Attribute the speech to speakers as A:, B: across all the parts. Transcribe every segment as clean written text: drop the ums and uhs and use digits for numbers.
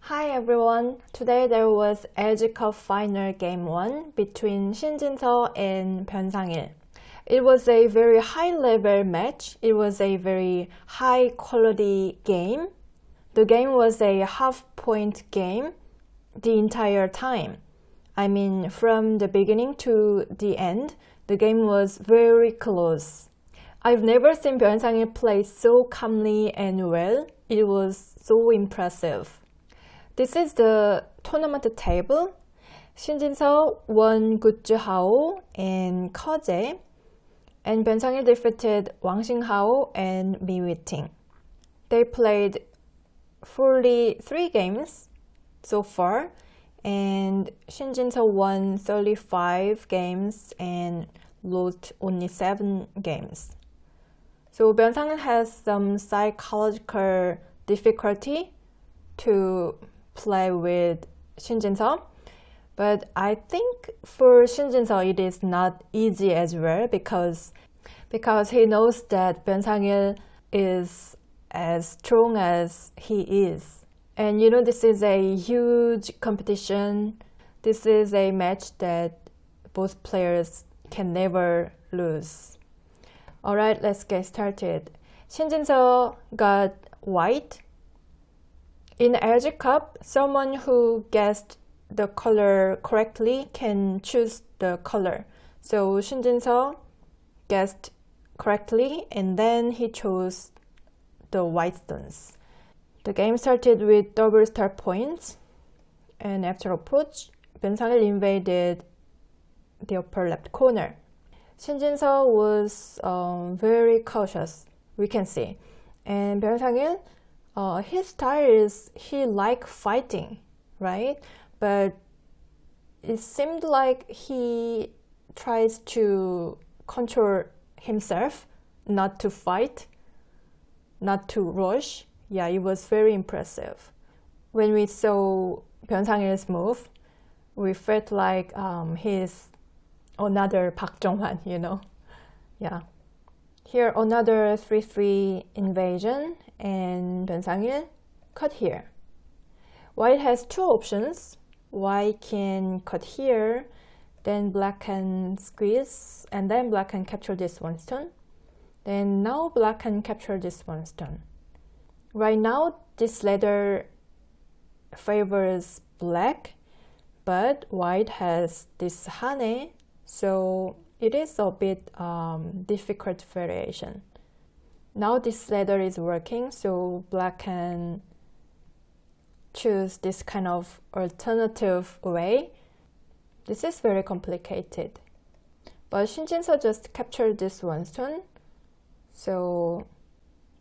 A: Hi everyone! Today there was LG Cup final game 1 between Shin Jinseo and Byun Sangil. It was a very high level match. It was a very high quality game. The game was a half point game the entire time. I mean, from the beginning to the end, the game was very close. I've never seen Byun Sangil play so calmly and well. It was so impressive. This is the tournament table. Shin Jinseo won Gutju-hao and Keje, and Byun Sangil defeated Wang Xinghao and Mi Wei-ting. They played 43 games so far, and Shin Jinseo won 35 games and lost only 7 games. So Byun Sangil has some psychological difficulty to play with Shin Jinseo, but I think for Shin Jinseo it is not easy as well because he knows that Byun Sangil is as strong as he is. And you know, this is a huge competition. This is a match that both players can never lose. Alright, let's get started. Shin Jinseo got white. In LG Cup, someone who guessed the color correctly can choose the color. So Shin Jinseo guessed correctly and then he chose the white stones. The game started with double star points, and after approach, Byun Sangil invaded the upper left corner. Shin Jinseo was very cautious, we can see. And Byun Sangil, his style is he like fighting, right? But it seemed like he tries to control himself, not to fight, not to rush. Yeah, it was very impressive. When we saw Byun Sangil's move, we felt like he's another Park Jong-hwan, you know? Yeah. Here, another 3-3 invasion, and Byun Sangil cut here. White has two options. White can cut here, then black can squeeze, and then black can capture this one stone. Then now black can capture this one stone. Right now, this ladder favors black, but white has this hane, so it is a bit difficult variation. Now this ladder is working, so black can choose this kind of alternative way. This is very complicated. But Shin Jinseo just captured this one stone, so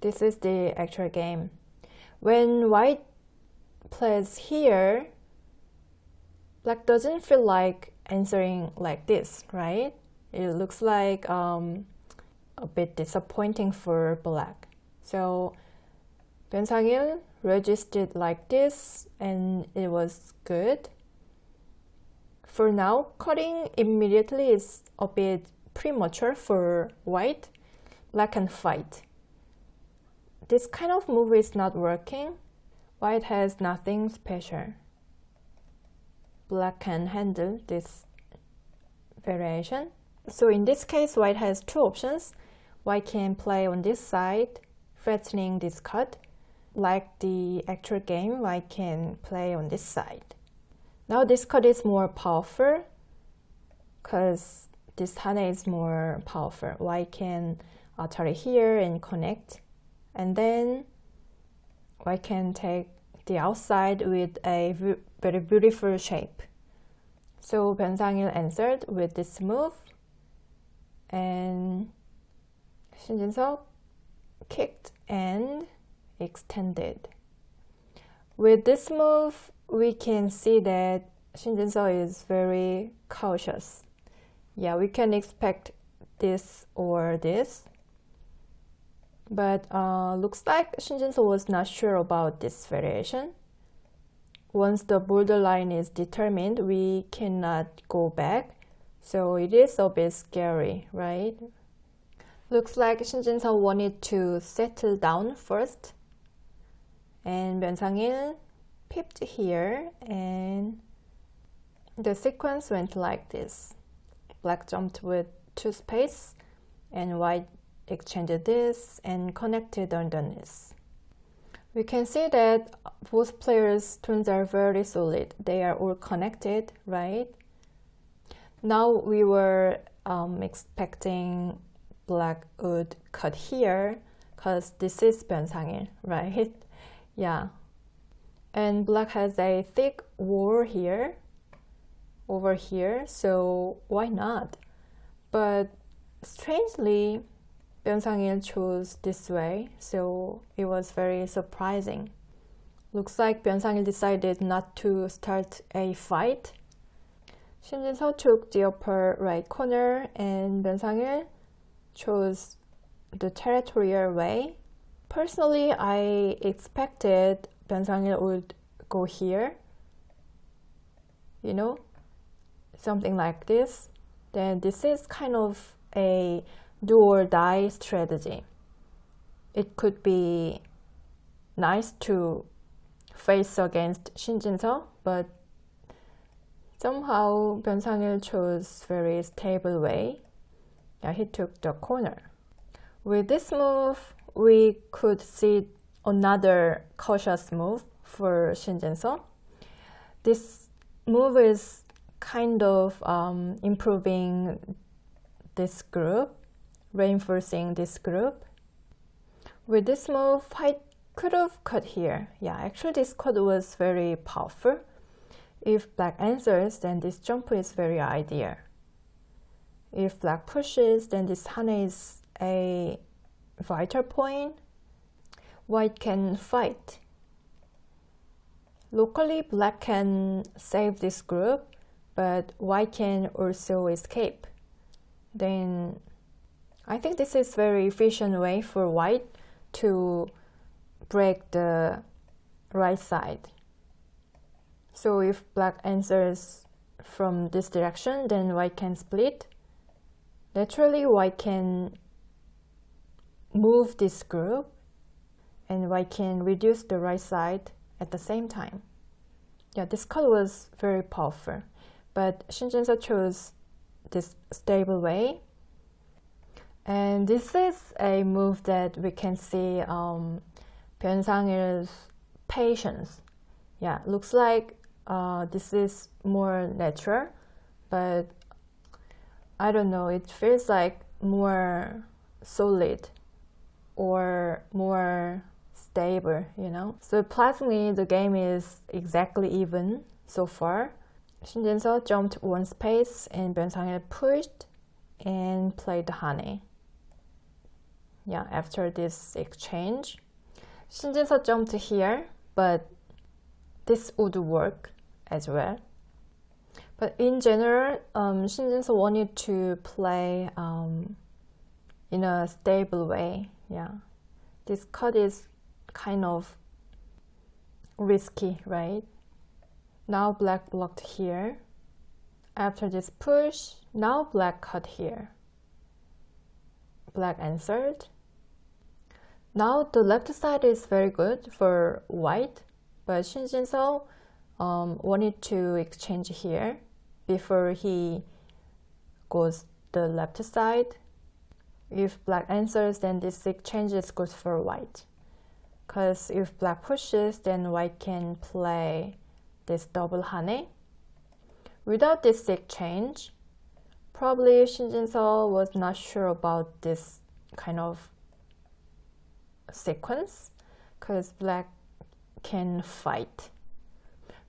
A: this is the actual game. When white plays here, black doesn't feel like answering like this, right? It looks like a bit disappointing for black. So Byun Sangil resisted like this and it was good. For now, cutting immediately is a bit premature for white. Black can fight. This kind of move is not working. White has nothing special. Black can handle this variation. So in this case, white has two options. White can play on this side, threatening this cut. Like the actual game, white can play on this side. Now this cut is more powerful because this hane is more powerful. White can try here and connect. And then white can take the outside with a very beautiful shape. So Byun Sangil answered with this move, and Shin Jinseo kicked and extended. With this move, we can see that Shin Jinseo is very cautious. Yeah, we can expect this or this. But looks like Shin Jinseo was not sure about this variation. Once the borderline is determined, we cannot go back. So it is a bit scary, right? Looks like Shin Jinseo wanted to settle down first. And Byun Sangil pipped here, and the sequence went like this. Black jumped with 2 space, and white exchanged this and connected underneath. We can see that both players' tunes are very solid. They are all connected, right? Now we were expecting black would cut here, because this is Byun Sangil, right? Yeah. And black has a thick wall here, over here, so why not? But strangely, Byun Sangil chose this way, so it was very surprising. Looks like Byun Sangil decided not to start a fight. Shin Jinseo took the upper right corner, and Byun Sangil chose the territorial way. Personally, I expected Byun Sangil would go here, you know, something like this. Then this is kind of a do or die strategy. It could be nice to face against Shin Jinseo, but somehow Byun Sangil chose very stable way. Yeah, he took the corner. With this move, we could see another cautious move for Shin Jinseo. This move is kind of improving this group, reinforcing this group. With this move, white could have cut here. Yeah, actually this cut was very powerful. If black answers, then this jump is very ideal. If black pushes, then this hane is a vital point. White can fight. Locally, black can save this group, but white can also escape. Then I think this is very efficient way for white to break the right side. So if black answers from this direction, then white can split. Naturally, white can move this group, and white can reduce the right side at the same time. Yeah, this cut was very powerful, but Shin Jinseo chose this stable way. And this is a move that we can see Byun Sangil's patience. Yeah, looks like this is more natural, but I don't know, it feels like more solid or more stable, you know. So pleasantly, the game is exactly even so far. Shin Jinseo jumped 1 space, and Byun Sangil pushed and played the hane. Yeah, after this exchange, Shin Jinseo jumped here, but this would work as well. But in general, Shin Jinseo wanted to play in a stable way. Yeah, this cut is kind of risky, right? Now black blocked here. After this push, now black cut here. Black answered. Now the left side is very good for white, but Shin Jinseo wanted to exchange here before he goes the left side. If black answers, then this exchange is good for white. Because if black pushes, then white can play this double hane. Without this exchange, probably Shin Jinseo was not sure about this kind of sequence, because black can fight.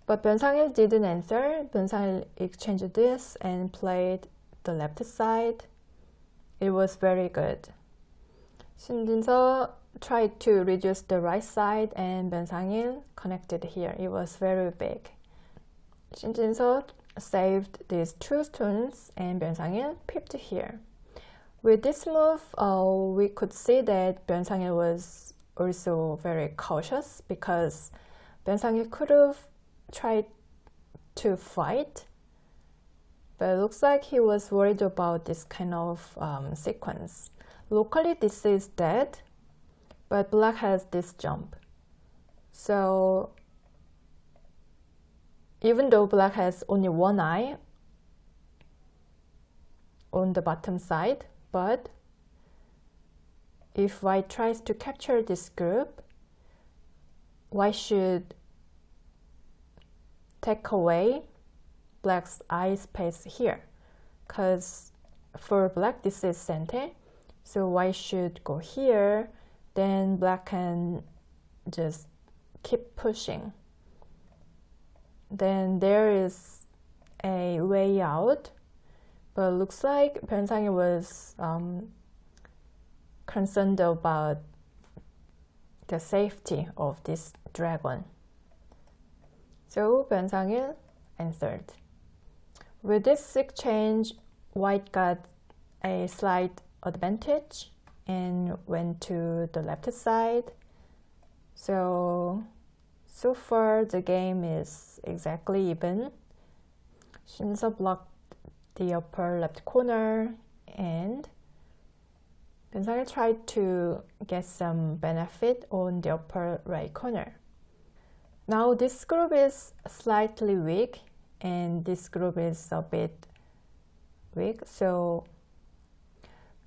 A: But Byun Sangil didn't answer. Byun Sangil exchanged this and played the left side. It was very good. Shin Jinseo tried to reduce the right side, and Byun Sangil connected here. It was very big. Shin Jinseo saved these 2 stones, and Byun Sangil pipped here. With this move, we could see that Byun Sangil was also very cautious, because Byun Sangil could have tried to fight, but it looks like he was worried about this kind of sequence. Locally, this is dead, but black has this jump. So even though black has only one eye on the bottom side, but if white tries to capture this group, white should take away black's eye space here, because for black this is center, so white should go here, then black can just keep pushing. Then there is a way out, but looks like Byun Sangil was concerned about the safety of this dragon. So Byun Sangil answered. With this exchange, white got a slight advantage and went to the left side. So far the game is exactly even. Shin Jinseo blocked the upper left corner and Byun Sangil tried to get some benefit on the upper right corner. Now this group is slightly weak and this group is a bit weak, so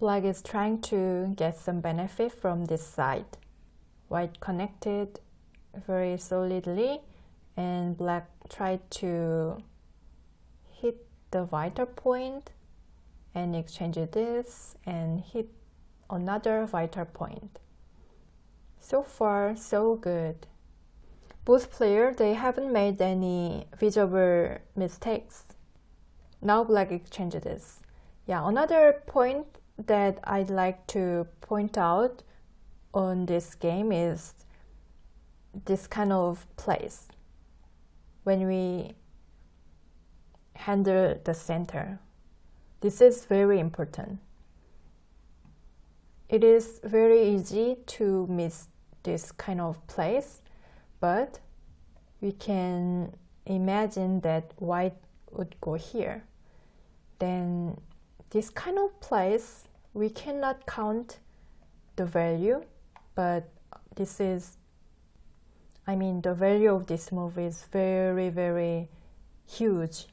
A: black is trying to get some benefit from this side. White connected very solidly and black tried to hit the vital point and exchange this and hit another vital point. So far so good. Both players, they haven't made any visible mistakes. Now black exchanges this. Yeah, another point that I'd like to point out on this game is this kind of place when we handle the center. This is very important. It is very easy to miss this kind of place, but we can imagine that white would go here. Then this kind of place, we cannot count the value, but this is, the value of this move is very, very huge.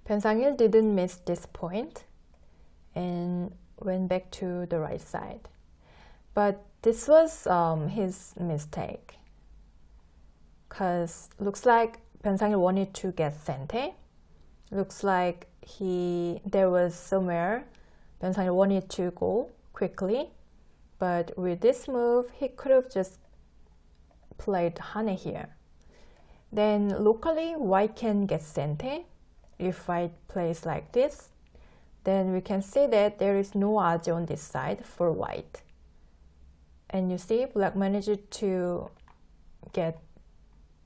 A: Byun Sangil didn't miss this point and went back to the right side. But this was his mistake, because looks like Byun Sangil wanted to get center. Looks like there was somewhere Byun Sangil wanted to go quickly, but with this move he could have just played Hane here. Then locally white can get center. If white plays like this, then we can see that there is no odds on this side for white. And you see black managed to get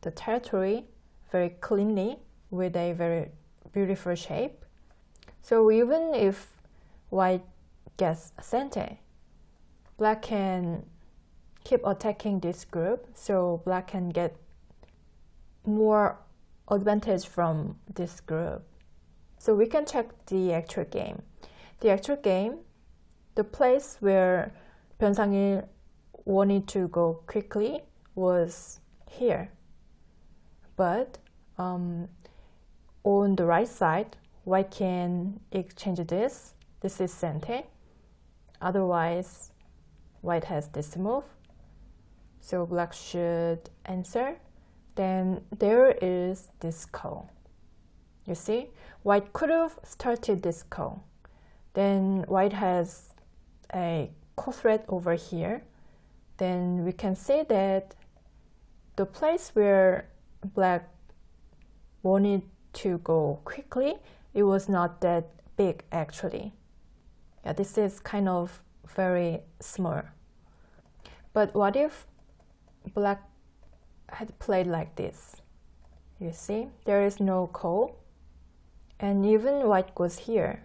A: the territory very cleanly with a very beautiful shape. So even if white gets center, black can keep attacking this group, so black can get more advantage from this group. So we can check the actual game. The actual game, the place where Byun Sangil wanted to go quickly was here. But on the right side, white can exchange this. This is center. Otherwise, white has this move. So black should answer. Then there is this call. You see, white could have started this call. Then white has a call threat over here. Then we can say that the place where black wanted to go quickly, it was not that big actually. Yeah, this is kind of very small. But what if black had played like this? You see, there is no call, and even white goes here.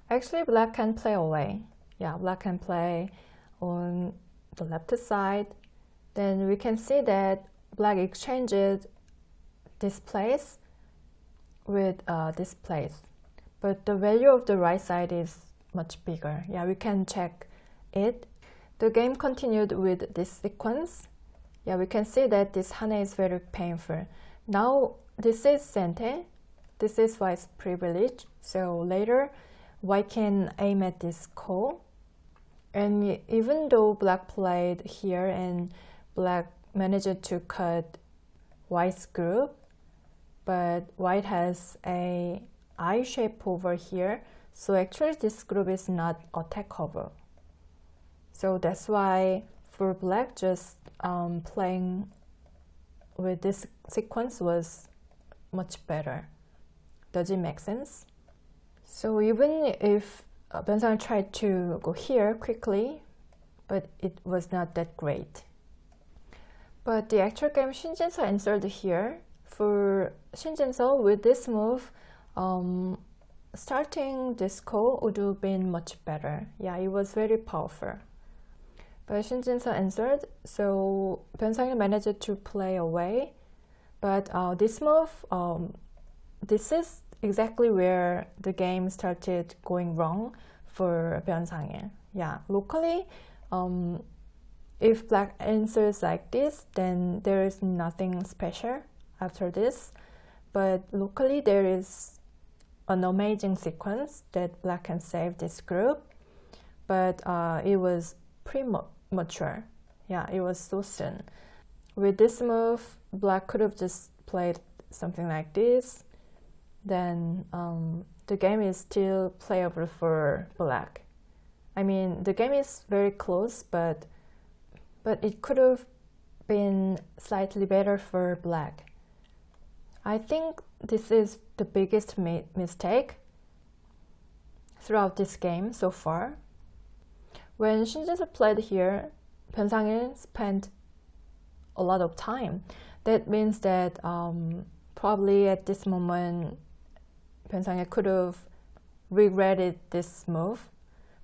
A: Actually, black can play away. Yeah, black can play on the left side. Then we can see that black exchanges this place with this place. But the value of the right side is much bigger. Yeah, we can check it. The game continued with this sequence. Yeah, we can see that this Hane is very painful. Now this is center, this is white's privilege, so later white can aim at this core. And even though black played here and black managed to cut white's group, but white has a I shape over here, so actually this group is not attackable. So that's why for black, just playing with this sequence was much better. Does it make sense? So even if Byun Sangil tried to go here quickly, but it was not that great. But the actual game, Shin Jinseo answered here. For Shin Jinseo, with this move, starting this call would have been much better. Yeah, it was very powerful. But Shin Jinseo answered, so Byun Sangil managed to play away. But this move, this is exactly where the game started going wrong for Byun Sangil. Yeah, locally, if black answers like this, then there is nothing special after this. But locally, there is an amazing sequence that black can save this group. But it was premature. Yeah, it was so soon. With this move, black could have just played something like this. Then the game is still playable for black. I mean, the game is very close, but it could have been slightly better for black. I think this is the biggest mistake throughout this game so far. When Shin Jinseo played here, Byun Sangil spent a lot of time. That means that probably at this moment, Byun Sangil could have regretted this move,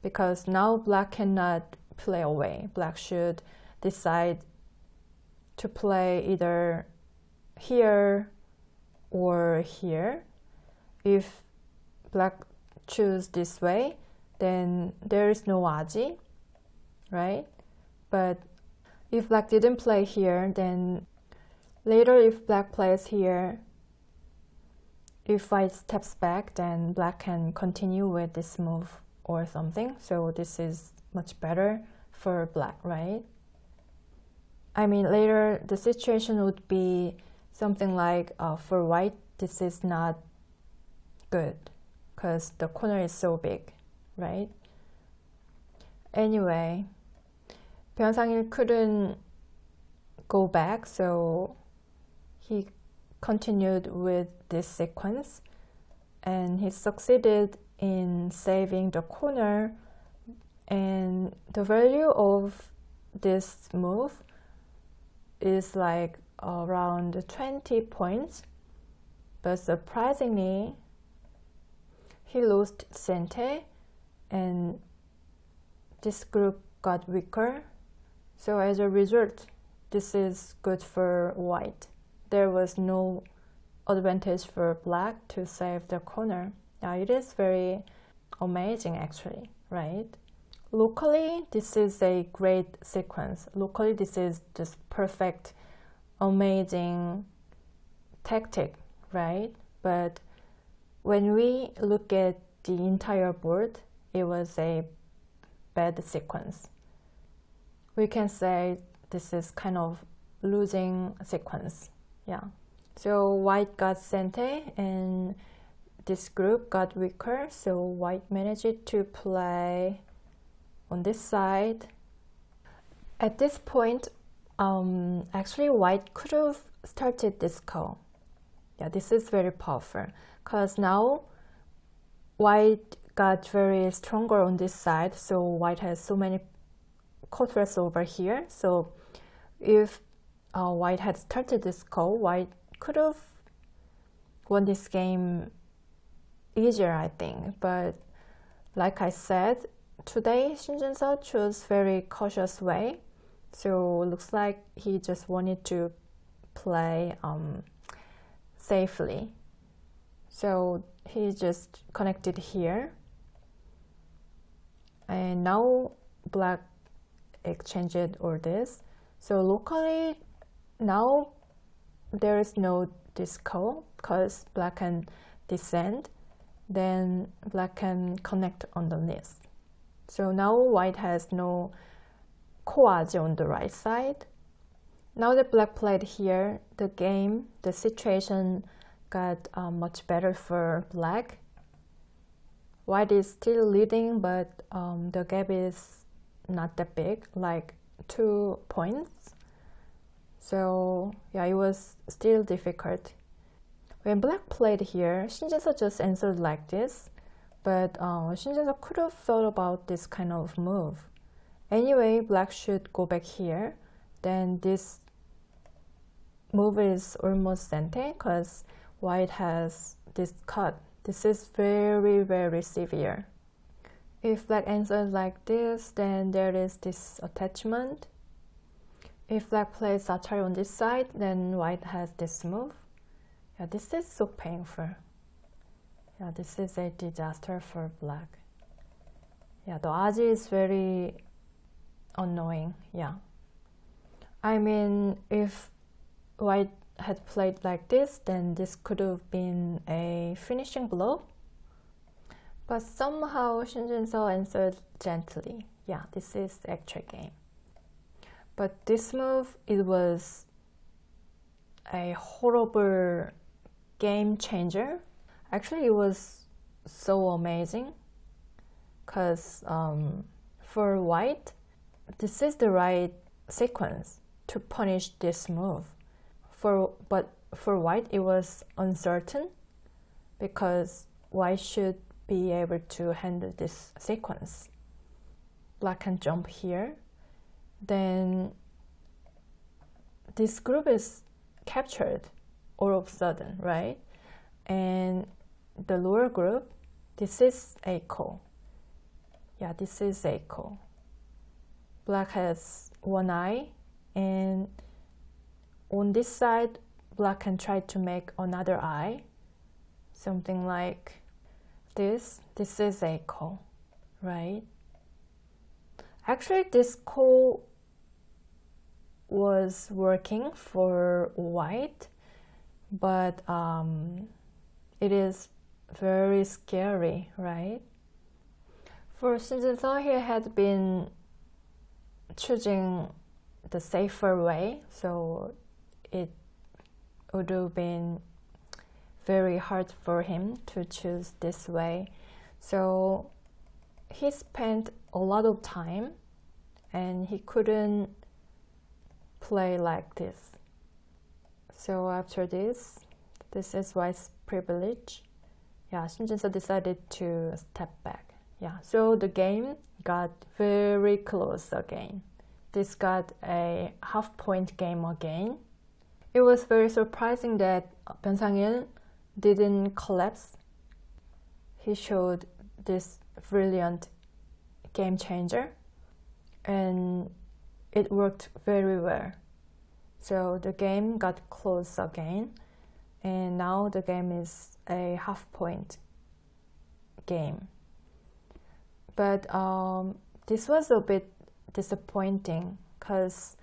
A: because now black cannot play away. Black should decide to play either here or here. If black choose this way, then there is no aji, right? But if black didn't play here, then later if black plays here, if white steps back, then black can continue with this move or something. So this is much better for black, right? I mean, later the situation would be something like for white, this is not good because the corner is so big, right? Anyway, Byun Sangil couldn't go back, so he continued with this sequence, and he succeeded in saving the corner. And the value of this move is like around 20 points, but surprisingly he lost center and this group got weaker. So as a result, this is good for white. There was no advantage for black to save the corner. Now it is very amazing actually, right? Locally, this is a great sequence. Locally, this is just perfect, amazing tactic, right? But when we look at the entire board, it was a bad sequence. We can say this is kind of losing sequence. Yeah. So white got center and this group got weaker. So white managed to play on this side. At this point, actually white could have started this call. Yeah, this is very powerful because now white got very stronger on this side. So white has so many core threats over here. So if white had started this call, white could have won this game easier, I think. But like I said, today Shin Jinseo chose very cautious way. So it looks like he just wanted to play safely. So he just connected here. And now black exchanged all this. So locally, now there is no disco because black can descend, then black can connect underneath. So now white has no koaji on the right side. Now that black played here, the situation got much better for black. White is still leading, but the gap is not that big, like 2 points. So yeah, it was still difficult. When black played here, Shin Jinseo just answered like this, but Shin Jinseo could have thought about this kind of move. Anyway, black should go back here. Then this move is almost sente because white has this cut. This is very, very severe. If black answers like this, then there is this attachment. If black plays Achari on this side, then white has this move. Yeah, this is so painful. Yeah, this is a disaster for black. Yeah, the aji is very annoying. Yeah. I mean, if white had played like this, then this could have been a finishing blow. But somehow Shin Jinseo answered gently. Yeah, this is the actual game. But this move, it was a horrible game changer. Actually, it was so amazing because for white, this is the right sequence to punish this move. But for white, it was uncertain because white should be able to handle this sequence. Black can jump here. Then this group is captured all of a sudden, right? And the lower group, this is echo. Yeah, this is echo. Black has one eye, and on this side, black can try to make another eye, something like this. This is echo, right? Actually, this call was working for white, but it is very scary, right? For Shin Jinseo, he had been choosing the safer way, so it would have been very hard for him to choose this way. So he spent a lot of time and he couldn't play like this. So after this is white's privilege. Yeah, Shin Jinseo decided to step back. Yeah, so the game got very close again. This got a half-point game again. It was very surprising that Byun Sangil didn't collapse. He showed this brilliant game changer, and it worked very well. So the game got close again, and now the game is a half-point game. But this was a bit disappointing because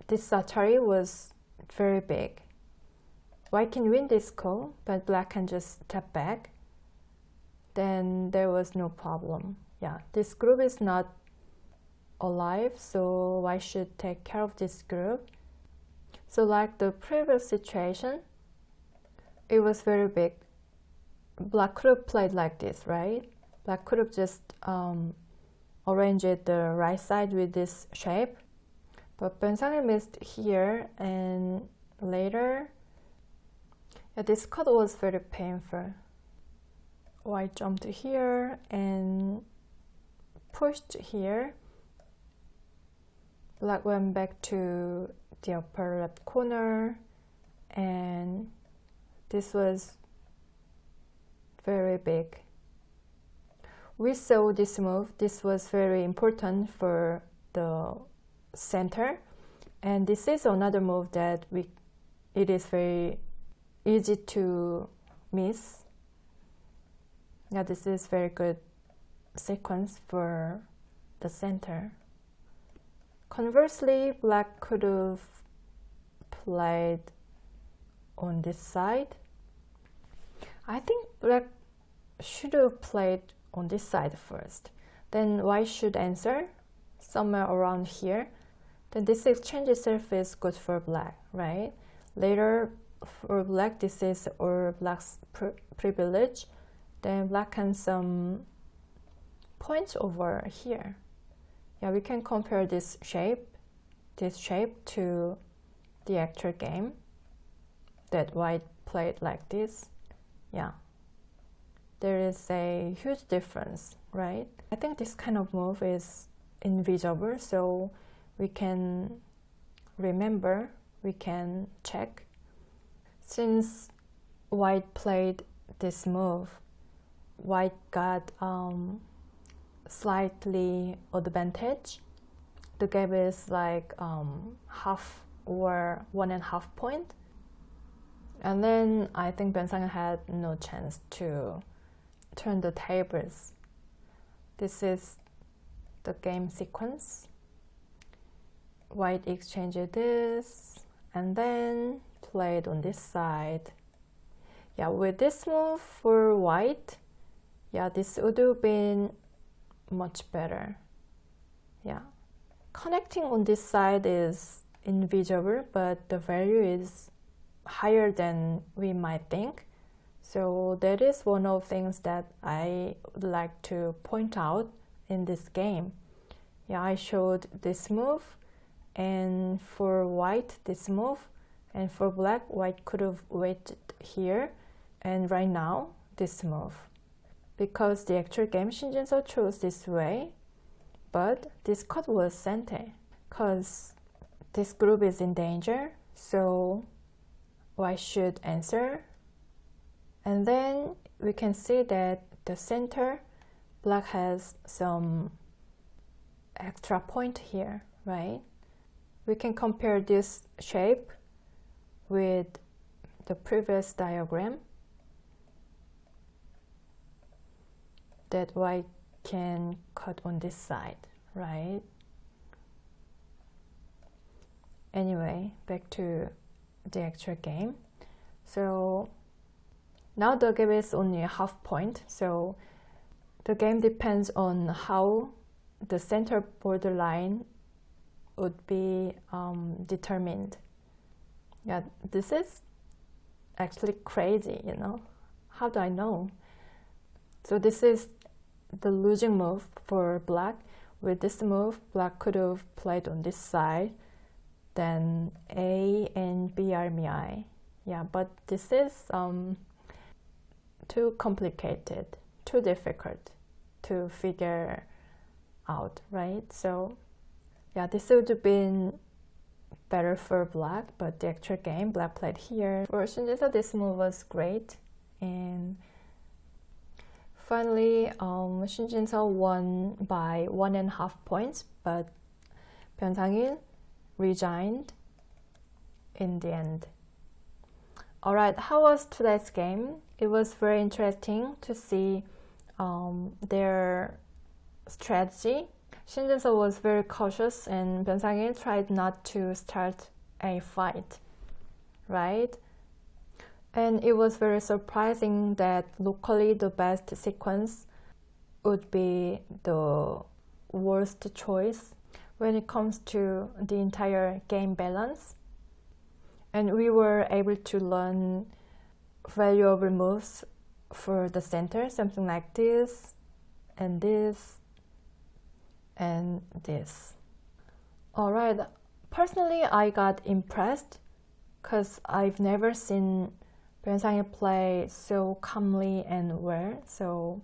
A: this Achari was very big. White can win this call, but black can just step back. Then there was no problem. Yeah, this group is not alive, so white should take care of this group. So like the previous situation, it was very big. Black could have played like this, right? Black could have just arranged the right side with this shape. But Byun Sangil missed here, and later, yeah, this cut was very painful. White jumped here and pushed here. Black went back to the upper left corner, and this was very big. We saw this move. This was very important for the center, and this is another move that it is very easy to miss. Yeah, this is very good sequence for the center. Conversely, black could have played on this side. I think black should have played on this side first. Then white should answer somewhere around here. Then this exchange itself is good for black, right? Later for black, this is or black's privilege. Then black has some points over here. Yeah, we can compare this shape to the actual game that white played like this. Yeah, there is a huge difference, right? I think this kind of move is invisible, so we can remember, we can check. Since white played this move, white got slightly advantage. The gap is like half or 1.5 point. And then I think Byun Sangil had no chance to turn the tables. This is the game sequence. White exchanged this and then played on this side. Yeah, with this move for white, yeah, this would have been much better. Yeah, connecting on this side is invisible, but the value is higher than we might think. So that is one of the things that I would like to point out in this game. Yeah, I showed this move, and for white this move, and for black, white could have waited here, and right now this move. Because the actual game Shin Jinseo chose this way, but this cut was center, because this group is in danger, so white should answer. And then we can see that the center, black has some extra point here, right? We can compare this shape with the previous diagram that white can cut on this side, right? Anyway, back to the actual game. So now the gap is only a half point, so the game depends on how the center borderline would be determined. Yeah, this is actually crazy, you know. How do I know? So this is the losing move for black. With this move, black could have played on this side, then A and B are mi. Yeah, but this is too complicated, too difficult to figure out, right? So yeah, this would have been better for black, but the actual game, black played here. For Shin Jinseo, this move was great. And finally, Shin Jinseo won by 1.5 points, but Byun Sangil resigned in the end. Alright, how was today's game? It was very interesting to see their strategy. Shin Jinseo was very cautious and Byun Sangil tried not to start a fight, right? And it was very surprising that locally the best sequence would be the worst choice when it comes to the entire game balance. And we were able to learn valuable moves for the center, something like this, and this, and this. Alright, personally I got impressed because I've never seen Byun Sangil play so calmly and well. So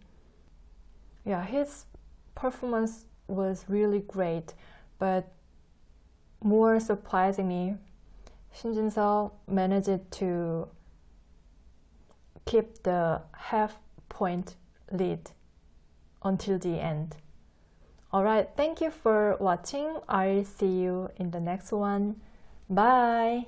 A: yeah, his performance was really great, but more surprisingly, Shin Jinseo managed to keep the half-point lead until the end. Alright, thank you for watching. I'll see you in the next one. Bye!